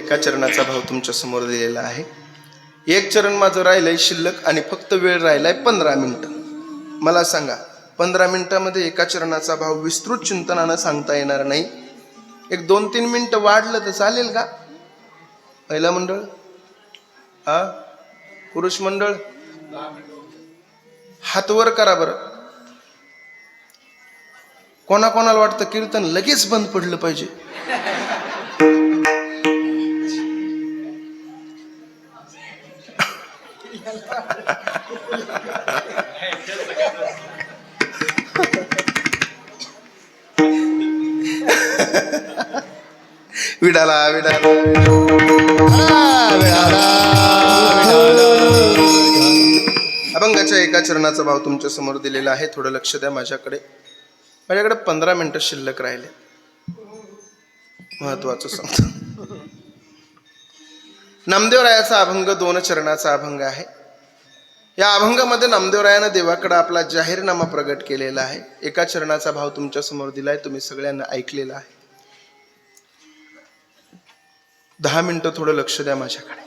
एका चरणाचा भाव तुमच्या समोर दिलेला आहे. एक चरण माझं राहिलंय शिल्लक आणि फक्त वेळ राहिलाय 15 मिनिटं. मला सांगा 15 मिनिटामध्ये एका चरणाचा भाव विस्तृत चिंतनानं सांगता येणार नाही. एक 2-3 मिनिटं वाढलं तर चालेल का? महिला मंडळ, पुरुष मंडळ, हात वर करा बरं. कोणाकोणाला वाटतं कीर्तन लगेच बंद पडलं पाहिजे? विडाला विडाला अभंगाच्या एका चरणाचा भाव तुमच्या समोर दिलेला आहे. थोडं लक्ष द्या. माझ्याकडे 15 मिनिटं शिल्लक राहिले. महत्वाचं सांगतो. नामदेवरायाचा अभंग 2 चरणाचा अभंग आहे. या अभंगामध्ये नामदेवरायानं देवाकडे आपला जाहीरनामा प्रगट केलेला आहे. एका चरणाचा भाव तुमच्या समोर दिलाय. तुम्ही सगळ्यांना ऐकलेला आहे. 10 मिनिटं थोडं लक्ष द्या माझ्याकडे.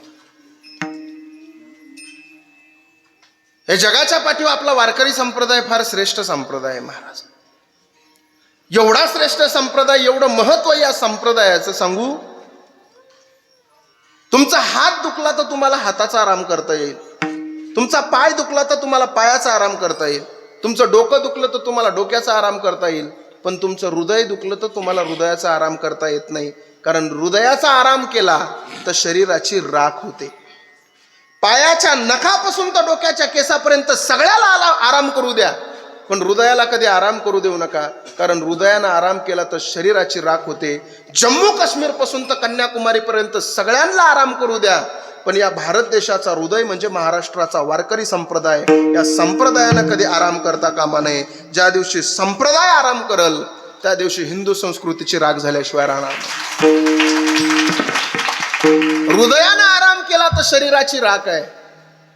या जगाच्या पाठीवर आपला वारकरी संप्रदाय फार श्रेष्ठ संप्रदाय आहे महाराज. एवढा श्रेष्ठ संप्रदाय, एवढं महत्व या संप्रदायाचं सांगू. तुमचा हात दुखला तर तुम्हाला हाताचा आराम करता येईल. तुमचा पाय दुखला तर तुम्हाला पायाचा आराम करता येईल. तुमचं डोकं दुखलं तर तुम्हाला डोक्याचा आराम करता येईल. पण तुमचं हृदय दुखलं तर तुम्हाला हृदयाचा आराम करता येत नाही. कारण हृदयाचा आराम केला तर शरीराची राख होते. पायाच्या नखापासून तर डोक्याच्या केसापर्यंत सगळ्याला आराम करू द्या, पण हृदयाला कधी आराम करू देऊ नका. कारण हृदयानं आराम केला तर शरीराची राख होते. जम्मू काश्मीर पासून तर कन्याकुमारी पर्यंत सगळ्यांना आराम करू द्या, पण या भारत देशाचा हृदय म्हणजे महाराष्ट्राचा वारकरी संप्रदाय, या संप्रदायानं कधी आराम करता कामा नये. ज्या दिवशी संप्रदाय आराम करल त्या दिवशी हिंदू संस्कृतीची राख झाल्याशिवाय राहणार नाही. हृदयानं आराम केला तर शरीराची राख आहे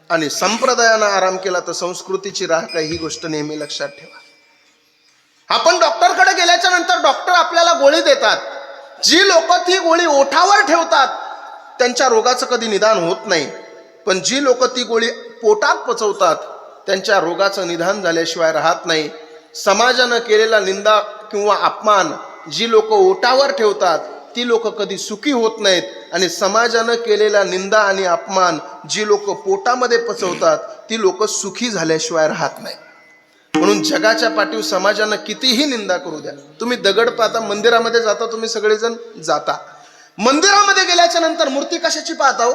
आणि संप्रदायानं आराम केला तर संस्कृतीची राख आहे. ही गोष्ट नेहमी लक्षात ठेवा. आपण डॉक्टरकडे गेल्याच्या नंतर डॉक्टर आपल्याला गोळी देतात. जी लोक ती गोळी ओठावर ठेवतात त्यांच्या रोगाचं कधी निदान होत नाही, पण जी लोक ती गोळी पोटात पचवतात त्यांच्या रोगाचं निदान झाल्याशिवाय राहत नाही. समाजानं केलेला निंदा किंवा अपमान जी लोक ओठावर ठेवतात ती लोक कधी सुखी होत नाहीत, आणि समाजानं केलेला निंदा आणि अपमान जी लोक पोटामध्ये पचवतात ती लोक सुखी झाल्याशिवाय राहत नाही. म्हणून जगाच्या पाठीवर समाजानं कितीही निंदा करू द्या. तुम्ही दगड पाहता, मंदिरामध्ये जाता, तुम्ही सगळेजण जाता. मंदिरामध्ये गेल्याच्या नंतर मूर्ती कशाची पाहता हो?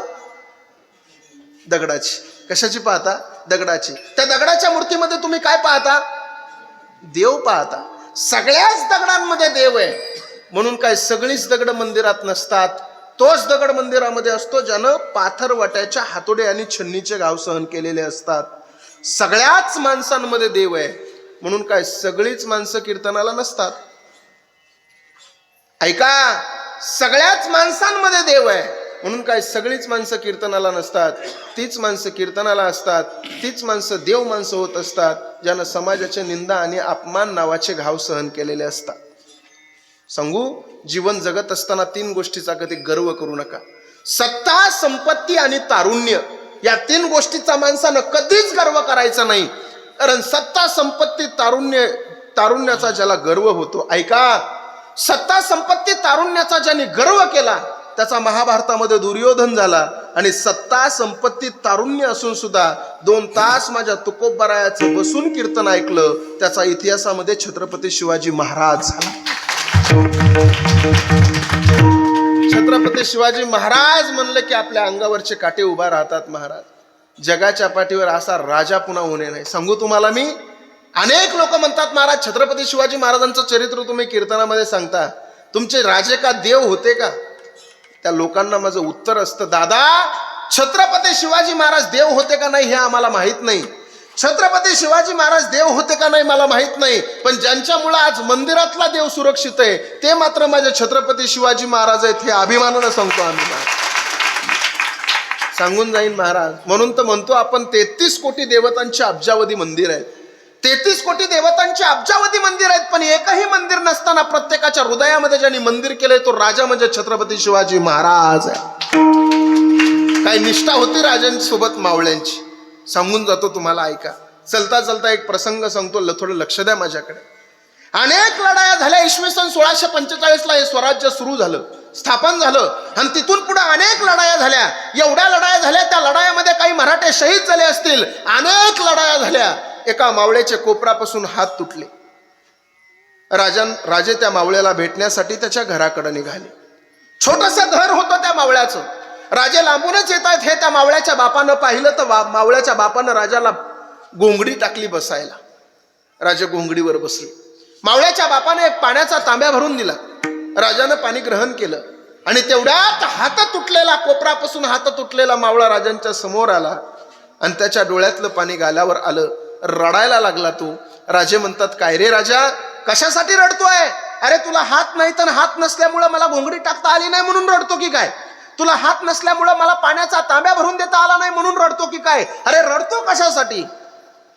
दगडाची. कशाची पाहता? दगडाची. त्या दगडाच्या मूर्तीमध्ये तुम्ही काय पाहता? देव पाहता. सगळ्याच दगडांमध्ये देव आहे. म्हणून काय सगळीच दगड मंदिरात नसतात. तोच दगड मंदिरामध्ये असतो ज्यानं पाथरवट्याच्या हातोडे आणि छन्नीचे घाव सहन केलेले असतात. सगळ्याच माणसांमध्ये देव आहे. म्हणून काय सगळीच माणसं कीर्तनाला नसतात. ऐका, सगळ्याच माणसांमध्ये देव आहे. म्हणून काय सगळीच माणसं कीर्तनाला नसतात. तीच माणसं कीर्तनाला असतात. तीच माणसं देव माणसं होत असतात ज्यानं समाजाच्या निंदा आणि अपमान नावाचे घाव सहन केलेले असतात. सांगू, जीवन जगत असताना 3 गोष्टीचा कधी गर्व करू नका. सत्ता, संपत्ती आणि तारुण्य, या 3 गोष्टीचा माणसानं कधीच गर्व करायचा नाही. कारण सत्ता, संपत्ती, तारुण्याचा ज्याला गर्व होतो, ऐका, सत्ता, संपत्ती, तारुण्याचा ज्याने गर्व केला त्याचा महाभारतामध्ये दुर्योधन झाला. आणि सत्ता, संपत्ती, तारुण्य असून सुद्धा 2 तास माझ्या तुकोबरायाचं बसून कीर्तन ऐकलं त्याचा इतिहासामध्ये छत्रपती शिवाजी महाराज झाला. छत्रपती शिवाजी महाराज म्हणलं की आपल्या अंगावरचे काटे उभा राहतात. महाराज जगाच्या पाठीवर असा राजा पुन्हा होणे नाही. सांगू तुम्हाला मी, अनेक लोक म्हणतात महाराज छत्रपती शिवाजी महाराजांचं चरित्र तुम्ही कीर्तनामध्ये सांगता, तुमचे राजे का देव होते का? त्या लोकांना माझं उत्तर असतं, दादा छत्रपती शिवाजी महाराज देव होते का नाही हे आम्हाला माहित नाही. छत्रपती शिवाजी महाराज देव होते का नाही मला माहित नाही, पण ज्यांच्यामुळे आज मंदिरातला देव सुरक्षित आहे ते मात्र माझे छत्रपती शिवाजी महाराज आहेत हे अभिमानानं सांगतो आम्ही. सांगून जाईन महाराज. म्हणून तर म्हणतो आपण 33 कोटी देवतांची अब्जावधी मंदिर आहेत. 33 कोटी देवतांची अब्जावधी मंदिर आहेत, पण एकही मंदिर नसताना प्रत्येकाच्या हृदयामध्ये ज्यांनी मंदिर केलंय तो राजा म्हणजे छत्रपती शिवाजी महाराज आहे. काय निष्ठा होती राजांसोबत मावळ्यांची, सांगून जातो तुम्हाला, ऐका. चलता चलता एक प्रसंग सांगतो, थोडं लक्ष द्या माझ्याकडे. अनेक लढाया झाल्या. इसवी सन 1645 हे स्वराज्य सुरू झालं, स्थापन झालं. आणि तिथून पुढे अनेक लढाया झाल्या. एवढ्या लढाया झाल्या, त्या लढायामध्ये काही मराठे शहीद झाले असतील. अनेक लढाया झाल्या. एका मावळ्याचे कोपरापासून हात तुटले. राजे त्या मावळ्याला भेटण्यासाठी त्याच्या घराकडे निघाले. छोटस घर होतं त्या मावळ्याचं. राजे लांबूनच येत आहेत हे त्या मावळ्याच्या बापानं पाहिलं, तर मावळ्याच्या बापानं राजाला गोंगडी टाकली बसायला. राजे गोंगडीवर बसले. मावळ्याच्या बापाने एक पाण्याचा तांब्या भरून दिला. राजानं पाणी ग्रहण केलं आणि तेवढ्यात हात तुटलेला, कोपरापासून हात तुटलेला मावळा राजांच्या समोर आला आणि त्याच्या डोळ्यातलं पाणी गालावर आलं. रडायला लागला तो. राजे म्हणतात, काय रे राजा, कशासाठी रडतोय? अरे तुला हात नाही तर हात नसल्यामुळे मला घोंगडी टाकता आली नाही म्हणून रडतो की काय? तुला हात नसल्यामुळे मला पाण्याचा तांब्या भरून देता आला नाही म्हणून रडतो की काय? अरे रडतो कशासाठी?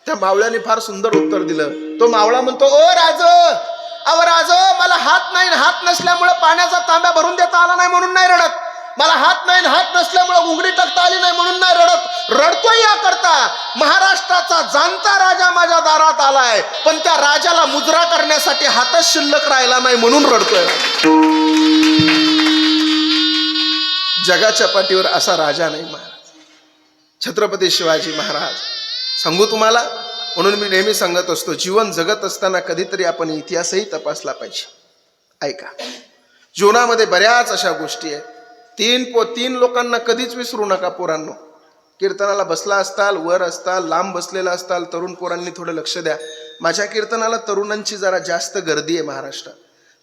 त्या मावळ्याने फार सुंदर उत्तर दिलं. तो मावळा म्हणतो, ओ राज, मला हात नाही, हात नसल्यामुळे पाण्याचा तांब्या भरून देता आला नाही म्हणून नाही रडत. मला हात नाही, हात नसल्यामुळे घुंगडी टाकता आली नाही म्हणून नाही रडत. रडतोय या करता महाराष्ट्राचा जाणता राजा माझ्या दारात आलाय, पण त्या राजाला मुजरा करण्यासाठी हातच शिल्लक राहिला नाही म्हणून रडतोय. जगाच्या पाठीवर असा राजा नाही महाराज, छत्रपती शिवाजी महाराज. सांगू तुम्हाला, म्हणून मी नेहमी सांगत असतो, जीवन जगत असताना कधीतरी आपण इतिहासही तपासला पाहिजे. ऐका, जीवनामध्ये बऱ्याच अशा गोष्टी आहेत. तीन लोकांना कधीच विसरू नका पोरांनो. कीर्तनाला बसला असताल, वर असताल, लांब बसलेला असताल, तरुण पोरांनी थोडं लक्ष द्या. माझ्या कीर्तनाला तरुणांची जरा जास्त गर्दी आहे महाराष्ट्रात.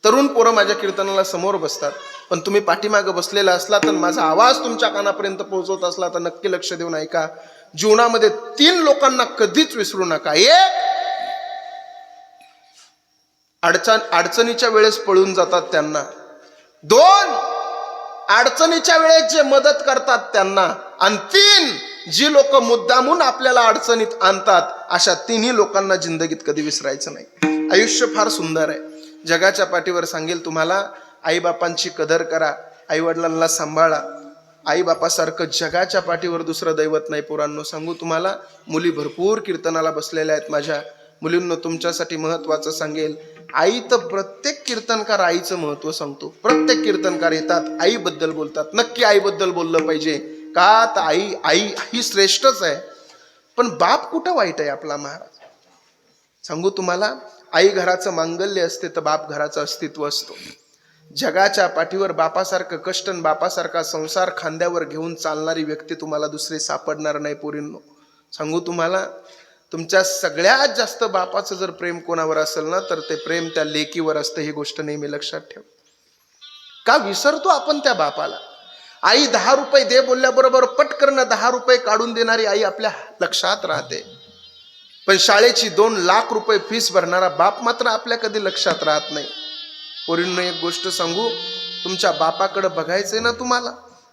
तरुण पोरं माझ्या कीर्तनाला समोर बसतात, पण तुम्ही पाठीमागं बसलेला असला तर माझा आवाज तुमच्या कानापर्यंत पोहोचवत असला तर नक्की लक्ष देऊन ऐका. जीवनामध्ये 3 लोकांना कधीच विसरू नका. एक, अडचणीच्या वेळेस पळून जातात त्यांना. 2, अडचणीच्या वेळेस जे मदत करतात त्यांना. आणि 3, जी लोक मुद्दामून आपल्याला अडचणीत आणतात, अशा 3ही लोकांना जिंदगीत कधी विसरायचं नाही. आयुष्य फार सुंदर आहे. जगाच्या पाठीवर सांगेल तुम्हाला, आईबापांची कदर करा, आईवडिलांना सांभाळा. आईबापासारखं जगाच्या पाठीवर दुसरं दैवत नाही पोरांनो. सांगू तुम्हाला, मुली भरपूर कीर्तनाला बसलेल्या आहेत. माझ्या मुलींनो, तुमच्यासाठी महत्वाचं सांगेल. आई तर प्रत्येक कीर्तनकार आईचं महत्व सांगतो. प्रत्येक कीर्तनकार येतात, आईबद्दल बोलतात. नक्की आईबद्दल बोललं पाहिजे का? तर आई ही श्रेष्ठच आहे. पण बाप कुठं वाईट आहे आपला महाराज? सांगू तुम्हाला, आई घराचं मांगल्य असते तर बाप घराचं अस्तित्व असतो. जगाच्या पाठीवर बापासारखं कष्ट, बापासारखा संसार खांद्यावर घेऊन चालणारी व्यक्ती तुम्हाला दुसरी सापडणार नाही पोरींनो. सांगू तुम्हाला, तुमच्या सगळ्यात जास्त बापाचं जर प्रेम कोणावर असेल ना, तर ते प्रेम त्या लेकीवर असतं. ही गोष्ट नेहमी लक्षात ठेव. का विसरतो आपण त्या बापाला? आई 10 रुपये दे बोलल्याबरोबर पटकन 10 रुपये काढून देणारी आई आपल्या लक्षात राहते. पण शाळेची 2 लाख रुपये फीस भरणारा बाप मात्र आपल्या कधी लक्षात राहत नाही. पोरींनो, एक गोष्ट सांगू, तुमच्या बापाकडे बघायचंय ना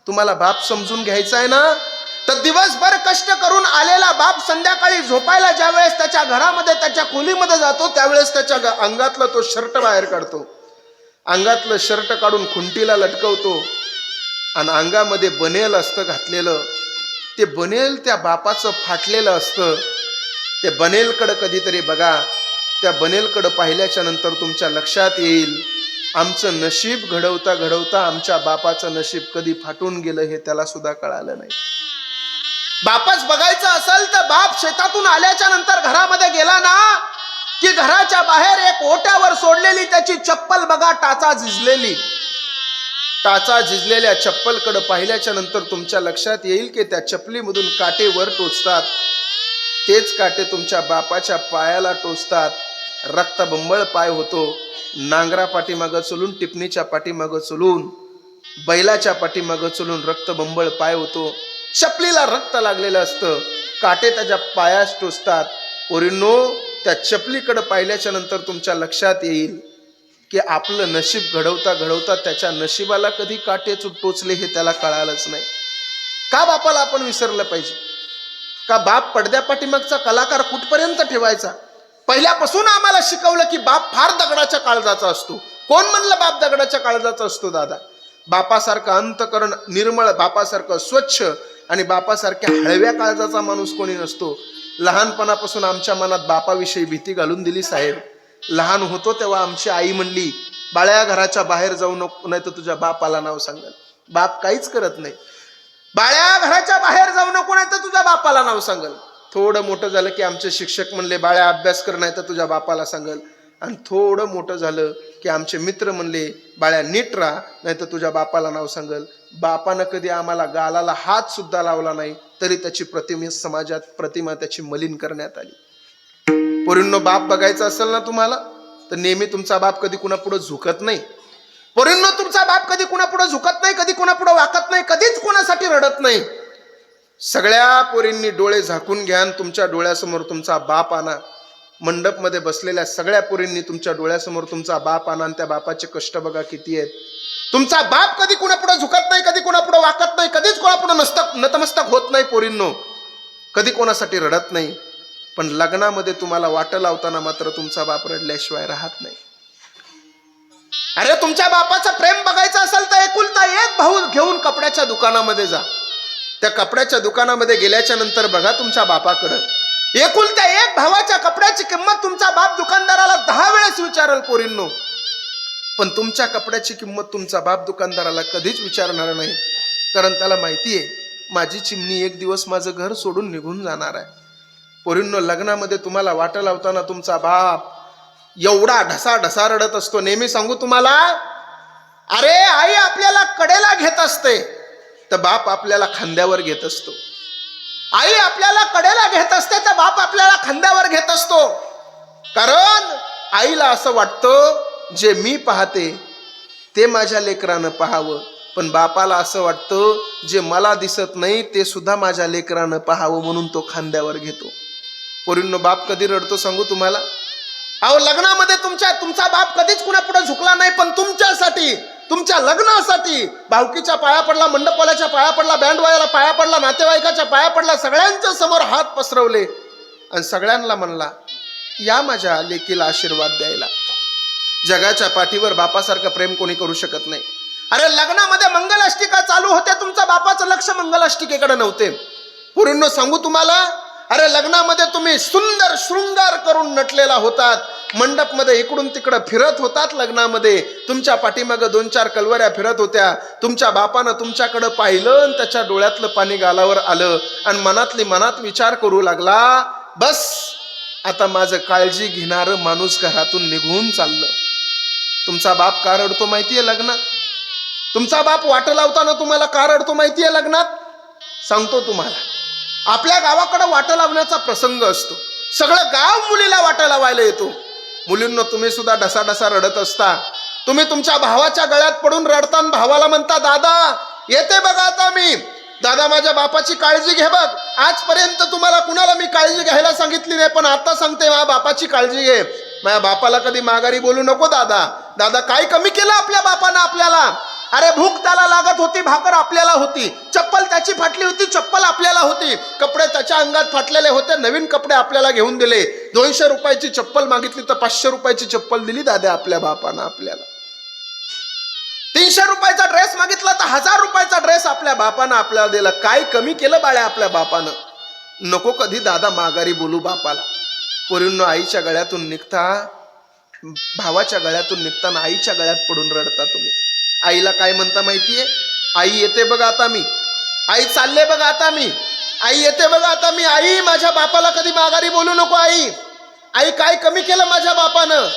तुम्हाला बाप समजून घ्यायचा आहे ना, तर दिवसभर कष्ट करून आलेला बाप संध्याकाळी झोपायला ज्या वेळेस त्याच्या घरामध्ये, त्याच्या खोलीमध्ये जातो, त्यावेळेस त्याच्या अंगातला तो शर्ट बाहेर काढतो. अंगातलं शर्ट काढून खुंटीला लटकवतो आणि अंगामध्ये बनेल असतं घातलेलं. ते बनेल त्या बापाचं फाटलेलं असतं. ते बनेलकडं कधीतरी बघा. त्या बनेलकडं पाहिल्याच्या नंतर तुमच्या लक्षात येईल, आमचं नशीब घडवता घडवता आमच्या बापाचं नशीब कधी फाटून गेलं हे त्याला सुद्धा कळालं नाही. बापच बघायचं असेल तर बाप शेतातून आल्याच्या नंतर घरामध्ये गेला ना, की घराच्या बाहेर एक ओट्यावर सोडलेली त्याची चप्पल बघा, टाचा झिजलेल्या चप्पलकडे पाहिल्याच्या नंतर तुमच्या लक्षात येईल की त्या चपलीमधून काटे वर टोचतात. तेच काटे तुमच्या बापाच्या पायाला टोचतात. रक्तबंबळ पाय होतो. नांगरा पाठीमागं चलून, टिपणीच्या पाठीमागं चलून, बैलाच्या पाठीमागं चलून रक्तबंबळ पाय होतो. चपलीला रक्त लागलेलं असतं, काटे त्याच्या पायास टोचतात. पोरींनो, त्या चपलीकडे पाहिल्याच्या नंतर तुमच्या लक्षात येईल की आपलं नशीब घडवता घडवता त्याच्या नशिबाला कधी काटे टोचले हे त्याला कळालंच नाही. का बापाला आपण विसरलं पाहिजे? का बाप पडद्या पाठीमागचा कलाकार कुठपर्यंत ठेवायचा? पहिल्यापासून आम्हाला शिकवलं की बाप फार दगडाच्या काळजाचा असतो. कोण म्हणलं बाप दगडाच्या काळजाचा असतो? दादा, बापासारखं अंतकरण निर्मळ, बापासारखं स्वच्छ आणि बापासारख्या हळव्या काळजाचा माणूस कोणी नसतो. लहानपणापासून आमच्या मनात बापाविषयी भीती घालून दिली साहेब. लहान होतो तेव्हा आमची आई म्हणली, बाळ्या घराच्या बाहेर जाऊ नको, नाही तर तुझ्या बापाला नाव सांगल. बाप काहीच करत नाही. बाळ्या घराच्या बाहेर जाऊ नको, नाही तर तुझ्या बापाला नाव सांगल. थोडं मोठं झालं की आमचे शिक्षक म्हणले, बाळ्या अभ्यास कर, नाही तर तुझ्या बापाला सांगल. आणि थोडं मोठं झालं की आमचे मित्र म्हणले, बाळ्या नीट राहा, नाही तर तुझ्या बापाला नाव सांगल. बापानं कधी आम्हाला गालाला हात सुद्धा लावला नाही, तरी त्याची प्रतिमा त्याची मलिन करण्यात आली. पोरींनो, बाप बघायचा असेल ना तुम्हाला, तर नेहमी तुमचा बाप कधी कुणापुढे झुकत नाही. पोरींनो, तुमचा बाप कधी कुणापुढे झुकत नाही, कधी कुणापुढे वाकत नाही, कधीच कोणासाठी रडत नाही. सगळ्या पोरींनी डोळे झाकून घ्या, तुमच्या डोळ्यासमोर तुमचा बाप आणा. मंडपमध्ये बसलेल्या सगळ्या पोरींनी तुमच्या डोळ्यासमोर तुमचा बाप आणा आणि त्या बापाचे कष्ट बघा किती आहेत. तुमचा बाप कधी कुणापुढे झुकत नाही, कधी कुणापुढे वाकत नाही, कधीच कोणापुढे नतमस्तक होत नाही. पोरींनो, कधी कोणासाठी रडत नाही. पण लग्नामध्ये तुम्हाला वाटं लावताना मात्र तुमचा बाप रडल्याशिवाय राहत नाही. अरे, तुमच्या बापाचं प्रेम बघायचं असेल तर एकुलता एक भाऊ घेऊन कपड्याच्या दुकानामध्ये जा. त्या कपड्याच्या दुकानामध्ये गेल्याच्या नंतर बघा तुमच्या बापाकडं. एकुलत्या एक भावाच्या कपड्याची किंमत तुमचा बाप दुकानदाराला 10 वेळेस विचारेल पोरींनो. पण तुमच्या कपड्याची किंमत तुमचा बाप दुकानदाराला कधीच विचारणार नाही. कारण त्याला माहितीये, माझी चिमणी एक दिवस माझं घर सोडून निघून जाणार आहे. पोरींनो, लग्नामध्ये तुम्हाला वाटं लावताना तुमचा बाप एवढा ढसा रडत असतो. नेहमी सांगू तुम्हाला, अरे आई आपल्याला कडेला घेत असते, तर बाप आपल्याला खांद्यावर घेत असतो. आई आपल्याला कडेला घेत असते, तर बाप आपल्याला खांद्यावर घेत असतो. कारण आईला असं वाटतं, जे मी पाहते ते माझ्या लेकरानं पाहावं. पण बापाला असं वाटतं, जे मला दिसत नाही ते सुद्धा माझ्या लेकरानं पाहावं, म्हणून तो खांद्यावर घेतो. पोरींनो, बाप कधी रडतो सांगू तुम्हाला? अहो, लग्नामध्ये तुमचा बाप कधीच कुणापुढे झुकला नाही, पण तुमच्यासाठी, तुमच्या लग्नासाठी भावकीच्या पाया पडला, मंडपवाल्याच्या पाया पडला, बँडवाल्याला पाया पडला, नातेवाईकाच्या पाया पडला, सगळ्यांच्या समोर हात पसरवले आणि सगळ्यांना म्हणला, या माझ्या लेकीला आशीर्वाद द्यायला. जगाच्या पाठीवर बापासारखं प्रेम कोणी करू शकत नाही. अरे, लग्नामध्ये मंगलाष्टिका चालू होते, तुमच्या बापाचं लक्ष मंगलाष्टिकेकडे नव्हते. पोरींनो, सांगू तुम्हाला, अरे लग्नामध्ये तुम्ही सुंदर शृंगार करून नटलेला होतात, मंडपमध्ये इकडून तिकडं फिरत होतात. लग्नामध्ये तुमच्या पाठीमागं 2-4 कलवऱ्या फिरत होत्या. तुमच्या बापानं तुमच्याकडं पाहिलं आणि त्याच्या डोळ्यातलं पाणी गालावर आलं आणि मनात विचार करू लागला, बस आता माझं काळजी घेणारं माणूस घरातून निघून चाललं. तुमचा बाप का रडतो माहितीये लग्नात? तुमचा बाप वाटं लावताना तुम्हाला का रडतो माहितीये लग्नात? सांगतो तुम्हाला. आपल्या गावाकडे वाटं लावण्याचा प्रसंग असतो, सगळं गाव मुलीला वाटं लावायला येतो. मुलींनो, तुम्ही सुद्धा ढसा रडत असता. तुम्ही तुमच्या भावाच्या गळ्यात पडून रडता आणि भावाला म्हणता, दादा येते बघा आता मी, दादा माझ्या बापाची काळजी घे बघ. आजपर्यंत तुम्हाला कुणाला मी काळजी घ्यायला सांगितली नाही, पण आता सांगते, माझ्या बापाची काळजी घे. माझ्या बापाला कधी माघारी बोलू नको दादा. दादा काय कमी केलं आपल्या बापानं आपल्याला? अरे, भूक त्याला लागत होती, भाकर आपल्याला होती, चप्पल त्याची फाटली होती, चप्पल आपल्याला होती, कपडे त्याच्या अंगात फाटलेले होते, नवीन कपडे आपल्याला घेऊन दिले. 200 रुपयाची चप्पल मागितली तर 500 रुपयाची चप्पल दिली दादा आपल्या बापानं आपल्याला. 300 रुपयाचा ड्रेस मागितला तर 1000 रुपयाचा ड्रेस आपल्या बापानं आपल्याला दिला. काय कमी केलं बाळ्या आपल्या बापानं? नको कधी दादा माघारी बोलू बापाला. पोरींनो, आईच्या गळ्यातून निघता, भावाच्या गळ्यातून निघताना आईच्या गळ्यात पडून रडता तुम्ही. आईला काय म्हणता माहितीये? आई येते बघा आता मी, आई चालले बघा आता मी, आई येते बघा आता मी. आई माझ्या बापाला कधी माघारी बोलू नको. आई काय कमी केलं माझ्या बापानं?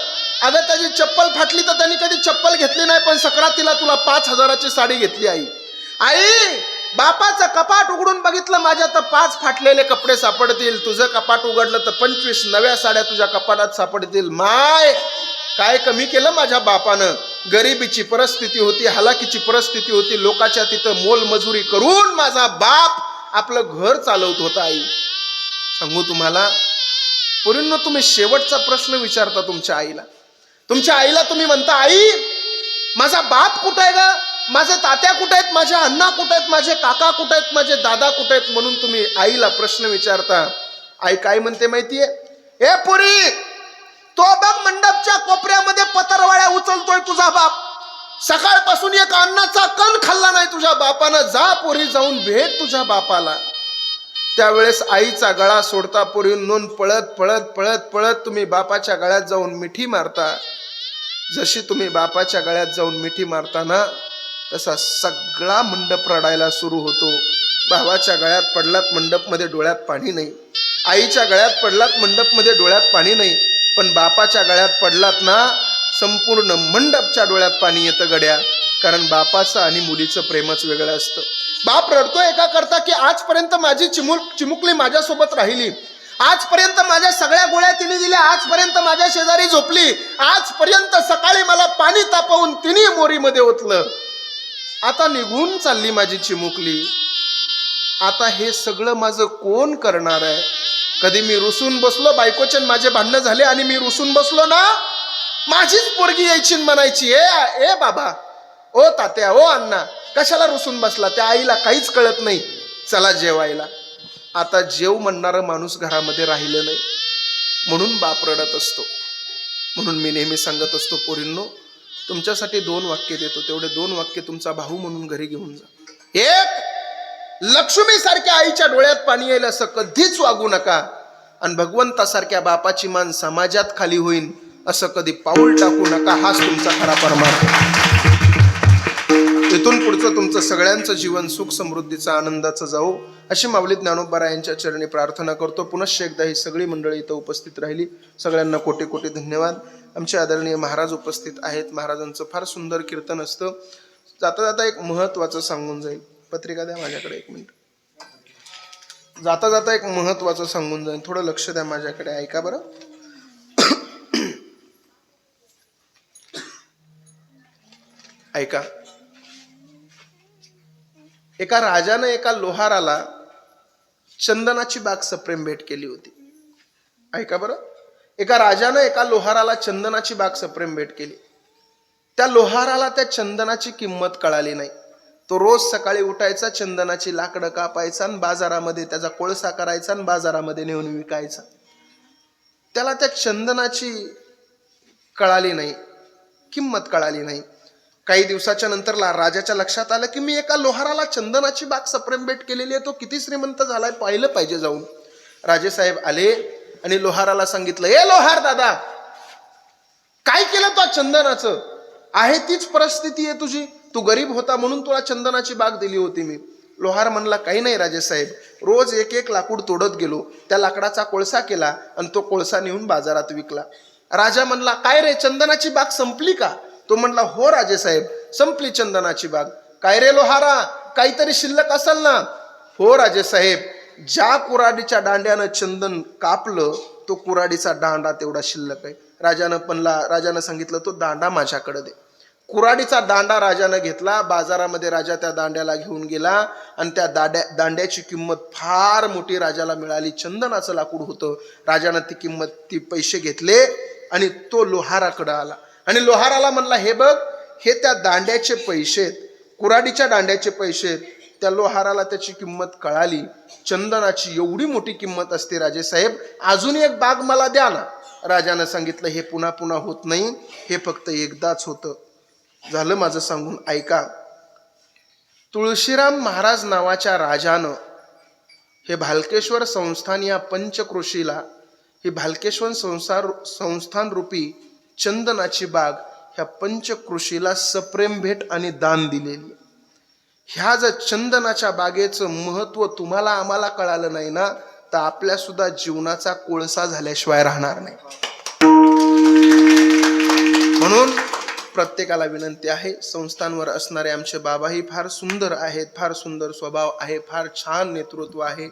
अगं, त्याची चप्पल फाटली तर त्यांनी कधी चप्पल घेतली नाही, पण सक्रातीला तुला 5000ची साडी घेतली. आई बापाचं कपाट उघडून बघितलं, माझ्या तर 5 फाटलेले कपडे सापडतील, तुझं कपाट उघडलं तर 25 नव्या साड्या तुझ्या कपाटात सापडतील. माय, काय कमी केलं माझ्या बापानं? गरिबीची परिस्थिती होती, हलाखीची परिस्थिती होती, लोकांच्या तिथं मोलमजुरी करून माझा बाप आपलं घर चालवत होता. आई सांगू तुम्हाला, पोरींनो, तुम्ही शेवटचा प्रश्न विचारता तुमच्या आईला. तुमच्या आईला तुम्ही म्हणता, आई माझा बाप कुठे आहे ग? माझे तात्या कुठे आहेत? माझे अण्णा कुठे आहेत? माझे काका कुठे आहेत? माझे दादा कुठे आहेत? म्हणून तुम्ही आईला प्रश्न विचारता. आई काय म्हणते माहितीये? ए पुरी, तो बघ मंडपच्या कोपऱ्यामध्ये पतरवाळ्या उचलतोय तुझा बाप. सकाळपासून एक अन्नाचा कण खाल्ला नाही तुझ्या बापानं, जा पोरी जाऊन भेट तुझ्या बापाला. त्यावेळेस आईचा गळा सोडता पोरी नोंद पळत पळत पळत पळत तुम्ही बापाच्या गळ्यात जाऊन मिठी मारता. जशी तुम्ही बापाच्या गळ्यात जाऊन मिठी मारताना तसा सगळा मंडप रडायला सुरू होतो. भावाच्या गळ्यात पडलात मंडपमध्ये डोळ्यात पाणी नाही, आईच्या गळ्यात पडलात मंडपमध्ये डोळ्यात पाणी नाही, पण बापाच्या गळ्यात पडलात ना संपूर्ण मंडपच्या डोळ्यात पाणी येतं गड्या. कारण बापाचं आणि मुलीचं प्रेमच वेगळं असतं. बाप रडतो एका करता की आजपर्यंत माझी चिमुकली माझ्यासोबत राहिली, आजपर्यंत माझ्या सगळ्या गोळ्या तिने दिल्या, आजपर्यंत माझ्या शेजारी झोपली, आजपर्यंत सकाळी मला पाणी तापवून तिने मोरीमध्ये ओतलं, आता निघून चालली माझी चिमुकली. आता हे सगळं माझं कोण करणार आहे? कधी मी रुसून बसलो, बायकोचे माझे भांडणं झाले आणि मी रुसून बसलो ना, माझीच पोरगी यायची म्हणायची, ए बाबा, ओ तात्या, ओ अण्णा, कशाला रुसून बसला? त्या आईला काहीच कळत नाही, चला जेवायला. आता जेव म्हणणारा माणूस घरामध्ये राहिलं नाही, म्हणून बाप रडत असतो. म्हणून मी नेहमी सांगत असतो, पोरींनो, तुमच्यासाठी 2 वाक्य देतो, तेवढे 2 वाक्य तुमचा भाऊ म्हणून घरी घेऊन जा. एक, लक्ष्मी सारख्या आईच्या डोळ्यात पाणी येईल असं कधीच वागू नका, आणि भगवंतासारख्या बापाची मान समाजात खाली होईल असं कधी पाऊल टाकू नका. हाच तुमचा खरा परमार्थ. इथून पुढचं तुमचं सगळ्यांचं जीवन सुख समृद्धीचं आनंदाचं जाऊ अशी माऊली ज्ञानोबा यांच्या चरणी प्रार्थना करतो. पुनश्च एकदा ही सगळी मंडळी इथं उपस्थित राहिली, सगळ्यांना कोटी कोटी धन्यवाद. आमचे आदरणीय महाराज उपस्थित आहेत. महाराजांचं फार सुंदर कीर्तन असतं. जाता जाता एक महत्वाचं सांगून जाईल. पत्रिका द्या माझ्याकडे, 1 मिनिट. जाता जाता एक महत्वाचं सांगून जाईल, थोडं लक्ष द्या माझ्याकडे, ऐका बरं. ऐका. एका राजानं एका लोहाराला चंदनाची बाग सप्रेम भेट केली होती. ऐका बरं. एका राजानं एका लोहाराला चंदनाची बाग सप्रेम भेट केली. त्या लोहाराला त्या चंदनाची किंमत कळाली नाही. तो रोज सकाळी उठायचा, चंदनाची लाकडं कापायचा आणि बाजारामध्ये त्याचा कोळसा करायचा आणि बाजारामध्ये नेऊन विकायचा. त्याला त्या चंदनाची कळाली नाही, किंमत कळाली नाही. काही दिवसाच्या नंतर राजाच्या लक्षात आलं की मी एका लोहाराला चंदनाची बाग सप्रेम भेट केलेली आहे, तो किती श्रीमंत झालाय, पाहिलं पाहिजे जाऊन. राजेसाहेब आले आणि लोहाराला सांगितलं, ए लोहार दादा, काय केलं तो चंदनाचं? आहे तीच परिस्थिती आहे तुझी, तू गरीब होता म्हणून तुला चंदनाची बाग दिली होती मी. लोहार म्हणला, काही नाही राजेसाहेब, रोज एक एक लाकूड तोडत गेलो, त्या लाकडाचा कोळसा केला आणि तो कोळसा नेऊन बाजारात विकला. राजा म्हणला, काय रे, चंदनाची बाग संपली का? तो म्हणला, हो राजेसाहेब, संपली चंदनाची बाग. काय रे लोहारा, काहीतरी शिल्लक असेल ना? हो राजेसाहेब, ज्या कुऱ्हाडीच्या दांड्यानं चंदन कापलं तो कुऱ्हाडीचा दांडा तेवढा शिल्लक आहे. राजानं सांगितलं, तो दांडा माझ्याकडे दे. कुऱ्हाडीचा दांडा राजानं घेतला. बाजारामध्ये राजा त्या दांड्याला घेऊन गेला आणि त्या दांड्याची किंमत फार मोठी राजाला मिळाली. चंदनाचं लाकूड होतं. राजानं ती पैसे घेतले आणि तो लोहाराकडे आला आणि लोहाराला म्हणला, हे बघ, हे त्या दांड्याचे पैसे, कुऱ्हाडीच्या दांड्याचे पैसे. त्या लोहाराला त्याची किंमत कळाली. चंदनाची एवढी मोठी किंमत असते राजेसाहेब, अजून एक बाग मला द्या ना. राजानं सांगितलं, हे पुन्हा पुन्हा होत नाही, हे फक्त एकदाच होतं. झालं माझं सांगून, ऐका. तुळशीराम महाराज नावाच्या राजानं हे भालकेश्वर संस्थान या पंचक्रोशीला, हे भालकेश्वर संस्थान रूपी चंदनाची बाग ह्या पंचक्रोशीला सप्रेम भेट आणि दान दिलेली. ह्या जर चंदनाच्या बागेचं महत्व तुम्हाला आम्हाला कळालं नाही ना, तर आपल्या सुद्धा जीवनाचा कोळसा झाल्याशिवाय राहणार नाही. म्हणून प्रत्येकाला विनंती आहे, संस्थांवर असणारे आमचे बाबाही फार सुंदर आहेत, फार सुंदर स्वभाव आहे, फार छान नेतृत्व आहे.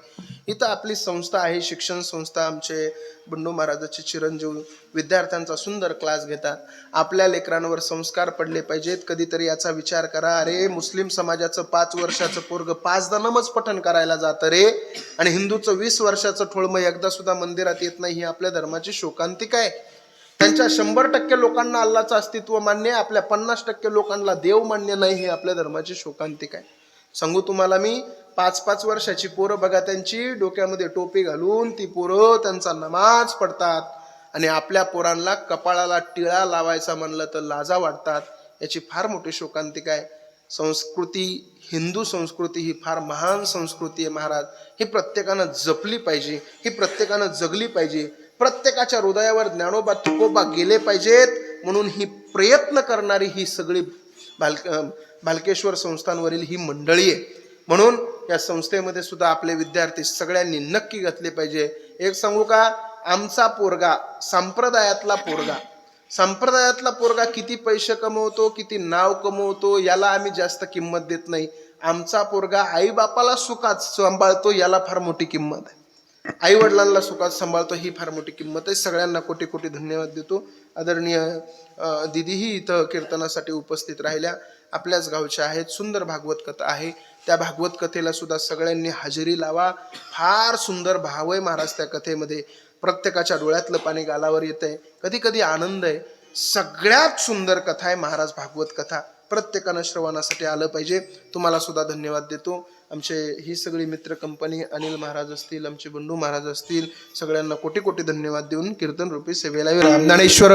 इथं आपली संस्था आहे, शिक्षण संस्था. आमचे बंडू महाराजाचे चिरंजीव विद्यार्थ्यांचा सुंदर क्लास घेतात. आपल्या लेकरांवर संस्कार पडले पाहिजेत. कधीतरी याचा विचार करा. अरे, मुस्लिम समाजाचं 5 वर्षाचं पोरग 5दा नमाज पठण करायला जातं रे, आणि हिंदूचं 20 वर्षाचं ठोळमं एकदा सुद्धा मंदिरात येत नाही. ही आपल्या धर्माची शोकांतिक आहे. त्यांच्या 100% लोकांना अल्लाचं अस्तित्व मान्य आहे, आपल्या 50% लोकांना देव मान्य नाही. ही आपल्या धर्माची शोकांतिक आहे. सांगू तुम्हाला मी, 5-5 वर्षाची पोरं बघा, त्यांची डोक्यामध्ये टोपी घालून ती पोरं त्यांचा नमाज पडतात, आणि आपल्या पोरांना कपाळाला टिळा लावायचा म्हणलं तर लाजा वाटतात. याची फार मोठी शोकांतिका आहे. संस्कृती, हिंदू संस्कृती ही फार महान संस्कृती आहे महाराज. ही प्रत्येकानं जपली पाहिजे, ही प्रत्येकानं जगली पाहिजे. प्रत्येकाच्या हृदयावर ज्ञानोबा तुकोबा गेले पाहिजेत, म्हणून ही प्रयत्न करणारी ही सगळी भालकेश्वर संस्थांवरील ही मंडळी आहे. म्हणून या संस्थेमध्ये सुद्धा आपले विद्यार्थी सगळ्यांनी नक्की घातले पाहिजे. एक सांगू का, आमचा पोरगा संप्रदायातला पोरगा किती पैसे कमवतो, किती नाव कमवतो, याला आम्ही जास्त किंमत देत नाही. आमचा पोरगा आई बापाला सुखात सांभाळतो, याला फार मोठी किंमत आहे. आई वडिलांना सुखात सांभाळतो, ही फार मोठी किंमत आहे. सगळ्यांना कोटी कोटी धन्यवाद देतो. आदरणीय दिदीही इथं कीर्तनासाठी उपस्थित राहिल्या, आपल्याच गावच्या आहेत. सुंदर भागवत कथा आहे, त्या भागवत कथेला सुद्धा सगळ्यांनी हजेरी लावा. फार सुंदर भाव आहे महाराज त्या कथेमध्ये. प्रत्येकाच्या डोळ्यातलं पाणी गालावर येतंय, कधी कधी आनंद आहे. सगळ्यात सुंदर कथा आहे महाराज भागवत कथा. प्रत्येकानं श्रवणासाठी आलं पाहिजे. तुम्हाला सुद्धा धन्यवाद देतो. आमचे ही सगळी मित्र कंपनी, अनिल महाराज असतील, आमचे बंडू महाराज असतील, सगळ्यांना कोटी कोटी धन्यवाद देऊन कीर्तन रूपी सेवेला रामज्ञानेश्वर